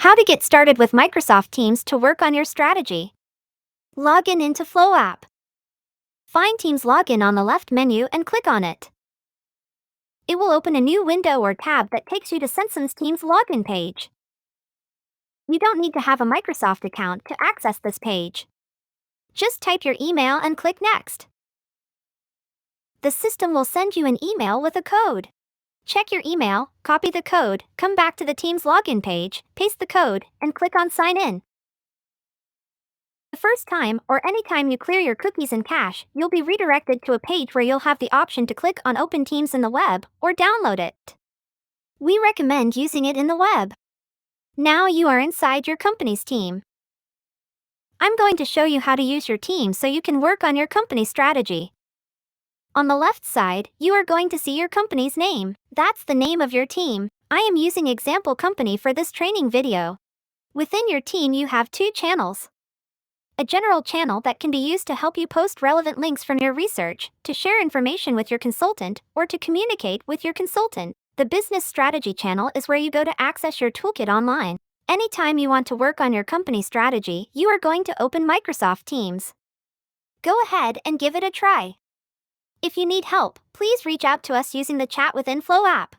How to get started with Microsoft Teams to work on your strategy. Log in into FlowApp. Find Teams Login on the left menu and click on it. It will open a new window or tab that takes you to Sensum's Teams login page. You don't need to have a Microsoft account to access this page. Just type your email and click Next. The system will send you an email with a code. Check your email, copy the code, come back to the Teams login page, paste the code, and click on Sign In. The first time, or anytime you clear your cookies and cache, you'll be redirected to a page where you'll have the option to click on Open Teams in the web, or download it. We recommend using it in the web. Now you are inside your company's team. I'm going to show you how to use your team so you can work on your company strategy. On the left side, you are going to see your company's name. That's the name of your team. I am using example company for this training video. Within your team you have two channels. A general channel that can be used to help you post relevant links from your research, to share information with your consultant, or to communicate with your consultant. The business strategy channel is where you go to access your toolkit online. Anytime you want to work on your company strategy, you are going to open Microsoft Teams. Go ahead and give it a try. If you need help, please reach out to us using the chat within FlowApp.